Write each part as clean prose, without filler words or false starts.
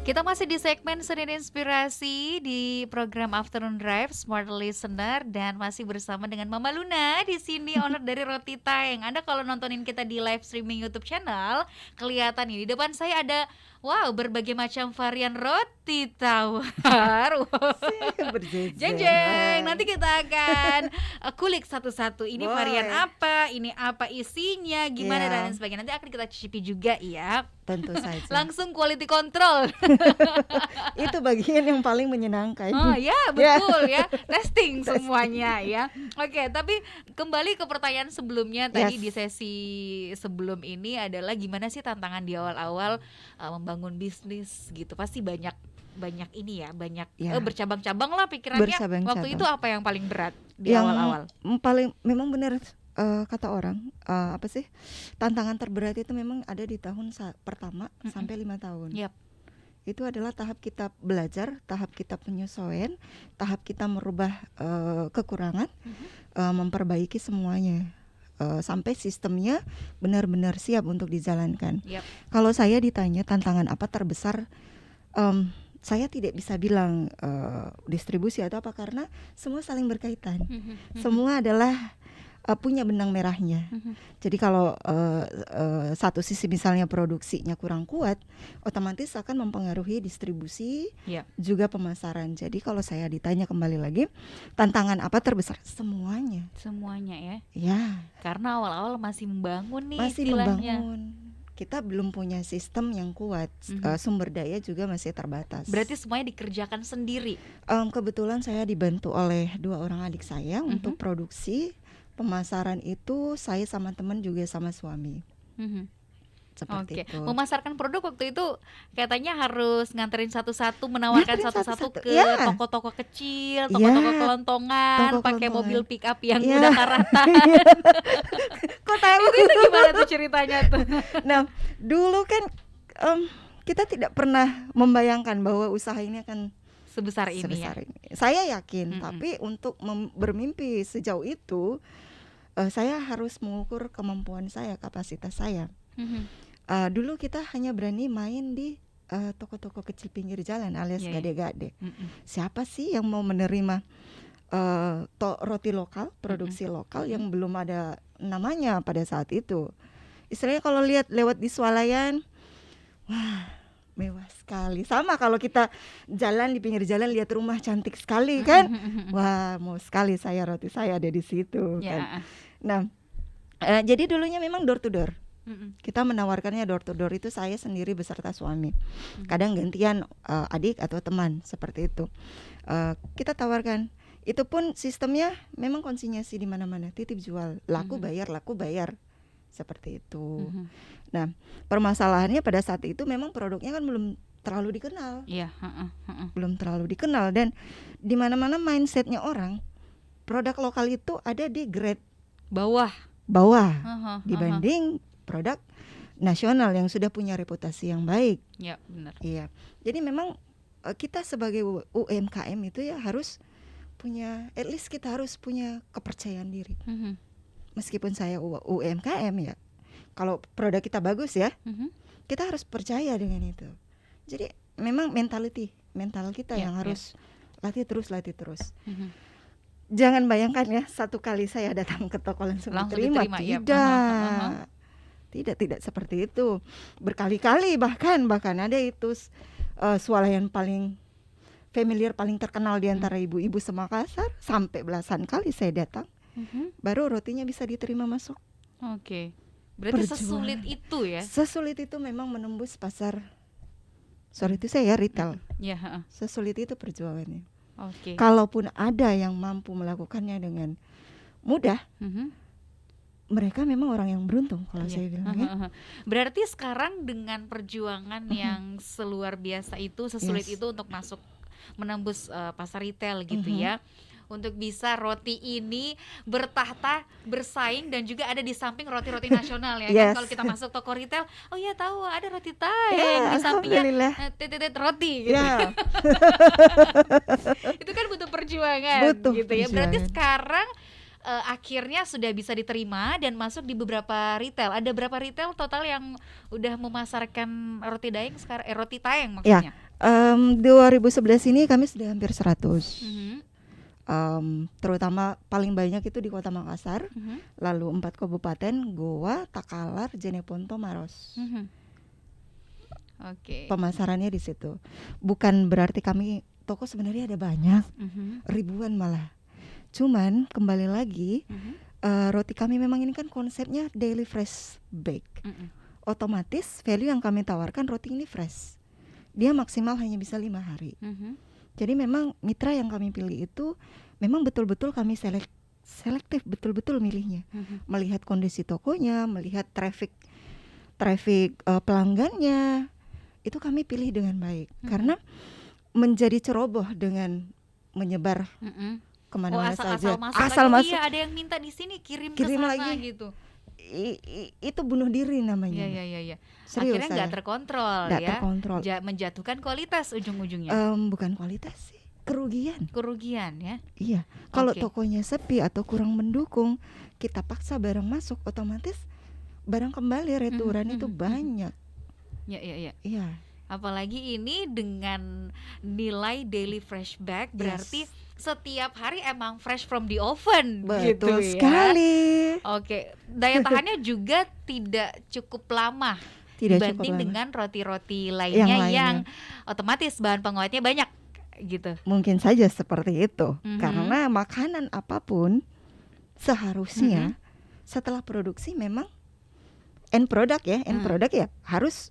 Kita masih di segmen Senin Inspirasi di program Afternoon Drive Smart Listener dan masih bersama dengan Mama Luna di sini, owner dari Roti Tayeng. Anda kalau nontonin kita di live streaming YouTube channel, kelihatan nih di depan saya ada berbagai macam varian roti tawar. Jeng Berjejer. jeng, Hai. nanti kita akan kulik satu-satu. Ini varian Boleh. apa, ini apa isinya, gimana dan Iya. lain sebagainya. Nanti akan kita cicipi juga ya. Tentu saja. Langsung quality control. Itu bagian yang paling menyenangkan. Oh ya, betul ya. Testing semuanya ya. Oke, tapi kembali ke pertanyaan sebelumnya tadi di sesi sebelum ini adalah gimana sih tantangan di awal-awal membangun bisnis gitu. Pasti banyak ini ya, banyak bercabang-cabang lah pikirannya. Waktu itu apa yang paling berat di awal-awal? Paling memang benar kata orang apa sih, tantangan terberat itu memang ada di tahun pertama sampai 5 tahun. Yap. Itu adalah tahap kita belajar, tahap kita penyesuaian, tahap kita merubah kekurangan, memperbaiki semuanya sampai sistemnya benar-benar siap untuk dijalankan. Yap. Kalau saya ditanya tantangan apa terbesar, saya tidak bisa bilang distribusi atau apa, karena semua saling berkaitan. Semua adalah punya benang merahnya. Jadi kalau satu sisi misalnya produksinya kurang kuat, otomatis akan mempengaruhi distribusi, juga pemasaran. Jadi kalau saya ditanya kembali lagi, tantangan apa terbesar? Semuanya. Semuanya ya. Ya. Karena awal-awal masih membangun nih masih istilahnya. Membangun. Kita belum punya sistem yang kuat, sumber daya juga masih terbatas. Berarti semuanya dikerjakan sendiri? Kebetulan saya dibantu oleh 2 orang adik saya untuk produksi. Pemasaran itu saya sama teman juga sama suami. Seperti itu. Memasarkan produk waktu itu katanya harus nganterin satu-satu, menawarkan satu-satu ke toko-toko kecil, toko-toko kelontongan, pakai mobil pick up yang udah karatan. Kok tahu? Itu gimana tuh ceritanya tuh? Nah, dulu kan kita tidak pernah membayangkan bahwa usaha ini akan sebesar ini. Saya yakin, tapi untuk bermimpi sejauh itu, saya harus mengukur kemampuan saya, kapasitas saya. Dulu kita hanya berani main di toko-toko kecil pinggir jalan alias gade-gade. Siapa sih yang mau menerima roti lokal, produksi lokal yang belum ada namanya pada saat itu? Istilahnya kalau lihat lewat di swalayan, wah, mewah sekali. Sama kalau kita jalan di pinggir jalan lihat rumah cantik sekali kan, wah, mau sekali saya roti saya ada di situ kan. Nah, jadi dulunya memang door to door. Kita menawarkannya door to door, itu saya sendiri beserta suami. Kadang gantian adik atau teman seperti itu. Kita tawarkan. Itu pun sistemnya memang konsinyasi di mana-mana, titip jual, laku bayar. Seperti itu. Nah, permasalahannya pada saat itu memang produknya kan belum terlalu dikenal. Belum terlalu dikenal, dan di mana-mana mindsetnya orang, produk lokal itu ada di grade bawah dibanding produk nasional yang sudah punya reputasi yang baik. Ya, benar. Iya. Jadi memang kita sebagai UMKM itu ya harus punya, at least kita harus punya kepercayaan diri. Meskipun saya UMKM ya, kalau produk kita bagus ya, kita harus percaya dengan itu. Jadi memang mental kita yang harus latih terus. Jangan bayangkan ya, satu kali saya datang ke toko langsung diterima. Tidak seperti itu. Berkali-kali bahkan ada itu swalayan paling familiar, paling terkenal di antara ibu-ibu Semakassar, sampai belasan kali saya datang. Baru rotinya bisa diterima masuk. Berarti sesulit itu ya? Sesulit itu memang menembus pasar. Sorry itu saya retail. Sesulit itu perjuangannya. Kalaupun ada yang mampu melakukannya dengan mudah, mereka memang orang yang beruntung kalau saya bilang ya. Berarti sekarang dengan perjuangan yang seluar biasa itu, sesulit itu untuk masuk menembus pasar retail gitu ya, untuk bisa roti ini bertahta bersaing dan juga ada di samping roti-roti nasional ya. Kan kalau kita masuk toko retail, oh ya tahu ada Roti Tayeng, di sampingnya titit roti gitu. Itu kan butuh perjuangan gitu ya. Berarti sekarang akhirnya sudah bisa diterima dan masuk di beberapa retail. Ada berapa retail total yang udah memasarkan roti Tayeng sekarang? Roti Tayeng maksudnya? 2011 ini kami sudah hampir 100. Mhm. Terutama paling banyak itu di Kota Makassar, Mhm. lalu 4 kabupaten, Goa, Takalar, Jeneponto, Maros. Mhm. Oke. Pemasarannya di situ. Bukan berarti kami toko sebenarnya ada banyak, Mhm. ribuan malah. Cuman kembali lagi, Mhm. roti kami memang ini kan konsepnya daily fresh bake. Mhm. Otomatis value yang kami tawarkan roti ini fresh. Dia maksimal hanya bisa 5 hari. Mhm. Jadi memang mitra yang kami pilih itu memang betul-betul kami selektif betul-betul milihnya. Mhm. Melihat kondisi tokonya, melihat traffic pelanggannya, itu kami pilih dengan baik. Karena menjadi ceroboh dengan menyebar Mhm. kemana-mana asal saja. masuk Asal lagi. masuk. Iya, ada yang minta di sini kirim Kirim ke sana lagi. gitu. Itu bunuh diri namanya. Iya. Serius Akhirnya nggak saya. terkontrol Nggak ya. terkontrol. Menjatuhkan kualitas ujung-ujungnya. Bukan kualitas sih, kerugian. Kerugian ya. Iya, kalau Oke. tokonya sepi atau kurang mendukung, kita paksa barang masuk, otomatis barang kembali returan itu banyak. Ya. Iya. Apalagi ini dengan nilai daily fresh bag, berarti setiap hari emang fresh from the oven gitu Betul ya. sekali. Oke, daya tahannya juga tidak cukup lama Tidak dibanding cukup lama. dengan roti-roti Yang lainnya lainnya. yang otomatis bahan pengawetnya banyak gitu. Mungkin saja seperti itu, Mhm. karena makanan apapun seharusnya setelah produksi memang end product ya harus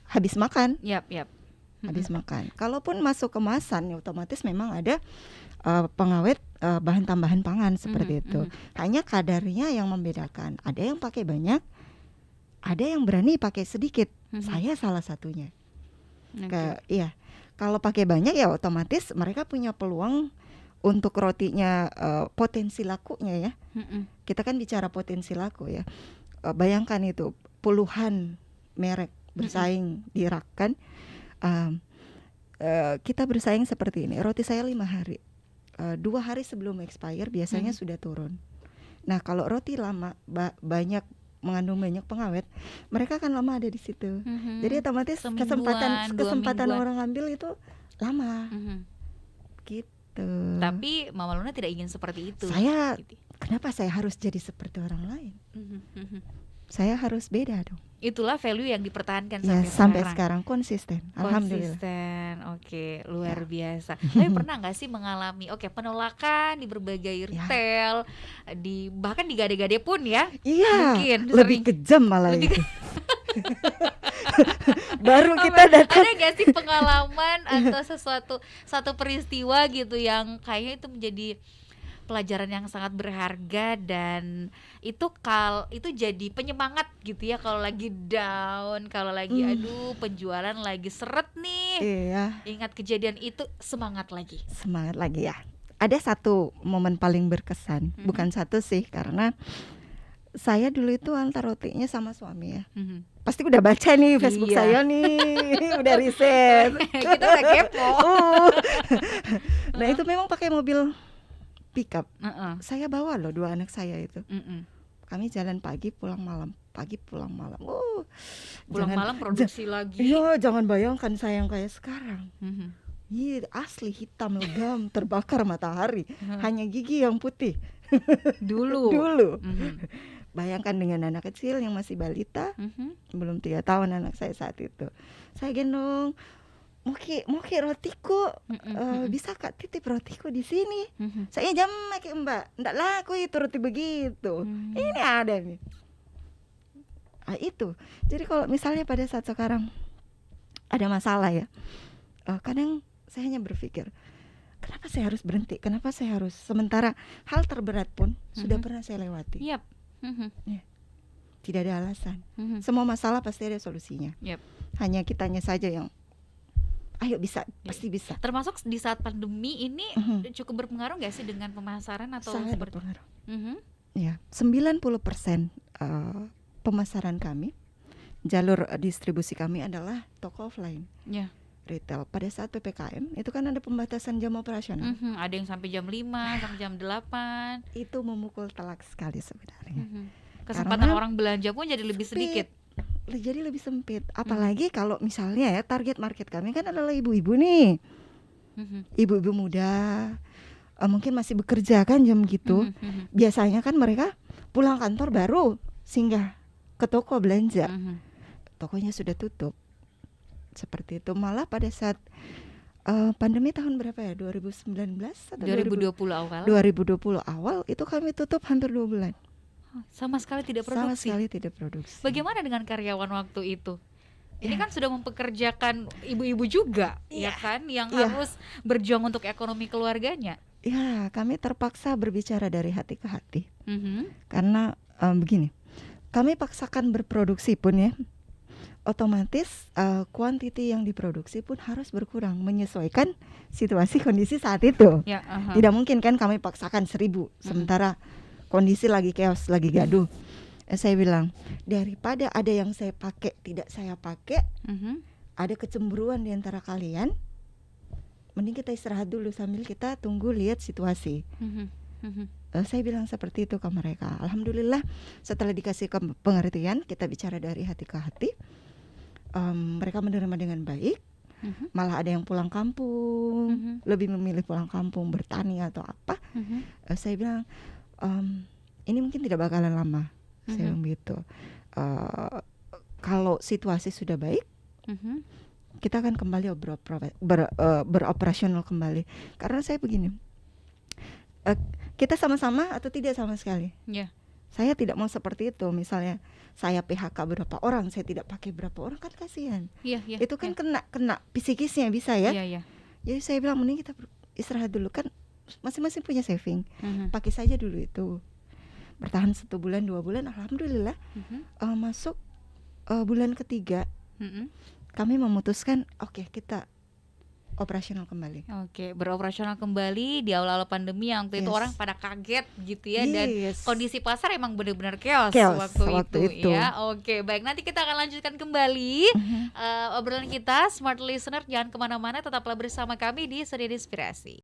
habis makan. Yap. Habis makan. Kalaupun masuk kemasan, ya otomatis memang ada pengawet bahan tambahan pangan seperti itu. Hanya kadarnya yang membedakan. Ada yang pakai banyak, ada yang berani pakai sedikit. Saya salah satunya. Iya. Kalau pakai banyak ya otomatis mereka punya peluang untuk rotinya potensi lakunya ya. Kita kan bicara potensi laku ya. Bayangkan itu puluhan merek bersaing di rak kan. Kita bersaing seperti ini. Roti saya 5 hari, 2 hari sebelum expire biasanya sudah turun. Nah kalau roti lama banyak mengandung banyak pengawet, mereka akan lama ada di situ. Jadi otomatis Semingguan, 2 kesempatan mingguan. orang ambil itu lama. Gitu. Tapi Mama Luna tidak ingin seperti itu. Saya gitu. Kenapa saya harus jadi seperti orang lain? Saya harus beda dong. Itulah value yang dipertahankan Ya, sampai sampai sekarang konsisten. Alhamdulillah. Konsisten, oke, luar biasa. Tapi pernah nggak sih mengalami penolakan di berbagai retail, bahkan di gade-gade pun ya? Iya, Mungkin lebih sering. kejam malah itu. Baru kita datang. Ada nggak sih pengalaman atau satu peristiwa gitu yang kayaknya itu menjadi pelajaran yang sangat berharga dan itu jadi penyemangat gitu ya kalau lagi down, kalau lagi aduh penjualan lagi seret nih. Iya. Ingat kejadian itu semangat lagi. Semangat lagi ya. Ada satu momen paling berkesan, bukan satu sih karena saya dulu itu antar rotinya sama suami ya. Pasti udah baca nih Facebook saya nih, udah riset. Kita udah kepo. Nah itu memang pakai mobil pickup. Saya bawa loh 2 anak saya itu. Kami jalan pagi pulang malam, pagi pulang malam. Pulang malam produksi lagi. Iya, jangan bayangkan saya yang kayak sekarang. Iya, asli hitam legam, terbakar matahari. Hanya gigi yang putih. Dulu. Bayangkan dengan anak kecil yang masih balita, belum 3 tahun anak saya saat itu. Saya gendong, Muki rotiku, bisa Kak titip rotiku di sini. Saya jam ke Mbak, ndak laku itu roti begitu. Ini ada nih. Itu. Jadi kalau misalnya pada saat sekarang ada masalah ya, kadang saya hanya berpikir, kenapa saya harus berhenti? Kenapa saya harus? Sementara hal terberat pun sudah pernah saya lewati. Yap. Ya. Tidak ada alasan. Semua masalah pasti ada solusinya. Yep. Hanya kitanya saja yang ayo bisa, pasti bisa. Termasuk di saat pandemi ini cukup berpengaruh nggak sih dengan pemasaran atau sangat seperti? berpengaruh. Ya, 90% pemasaran kami, jalur distribusi kami adalah toko offline. Ya. Retail. Pada saat PPKM itu kan ada pembatasan jam operasional. Ada yang sampai jam 5, sampai jam 8. Itu memukul telak sekali sebenarnya. Kesempatan orang belanja pun jadi lebih sedikit. jadi lebih sempit. Apalagi kalau misalnya ya target market kami kan adalah ibu-ibu nih, ibu-ibu muda, mungkin masih bekerja kan jam gitu. Biasanya kan mereka pulang kantor baru singgah ke toko belanja, tokonya sudah tutup. Seperti itu. Malah pada saat pandemi tahun berapa ya? 2019 atau 2020 awal. 2020 awal itu kami tutup hampir 2 bulan. Sama sekali tidak Sama produksi. sekali tidak produksi. Bagaimana dengan karyawan waktu itu? Ini kan sudah mempekerjakan ibu-ibu juga, ya kan, yang harus berjuang untuk ekonomi keluarganya. Ya, kami terpaksa berbicara dari hati ke hati. Karena begini, kami paksakan berproduksi pun ya, otomatis kuantiti yang diproduksi pun harus berkurang menyesuaikan situasi kondisi saat itu. Tidak mungkin kan kami paksakan 1000 sementara kondisi lagi chaos, lagi gaduh. Saya bilang, daripada ada yang saya pakai tidak saya pakai, ada kecemburuan di antara kalian, mending kita istirahat dulu sambil kita tunggu lihat situasi. Saya bilang seperti itu ke mereka. Alhamdulillah setelah dikasih pengertian, kita bicara dari hati ke hati, mereka menerima dengan baik. Malah ada yang pulang kampung, lebih memilih pulang kampung bertani atau apa. Saya bilang, ini mungkin tidak bakalan lama. Saya bilang gitu. Kalau situasi sudah baik, kita akan kembali beroperasional kembali. Karena saya begini, kita sama-sama atau tidak sama sekali. Saya tidak mau seperti itu. Misalnya saya PHK berapa orang, saya tidak pakai berapa orang, kan kasihan. Itu kan kena psikisnya bisa ya. Jadi saya bilang mending kita istirahat dulu, kan masing-masing punya saving. Pakai saja dulu itu. Bertahan 1 bulan 2 bulan, alhamdulillah. Masuk bulan ketiga, kami memutuskan kita operasional kembali. Beroperasional kembali di awal-awal pandemi yang waktu itu orang pada kaget gitu ya, dan kondisi pasar emang benar-benar chaos waktu itu. Ya. Baik, nanti kita akan lanjutkan kembali obrolan kita. Smart Listener, jangan kemana-mana, tetaplah bersama kami di Sedia Inspirasi.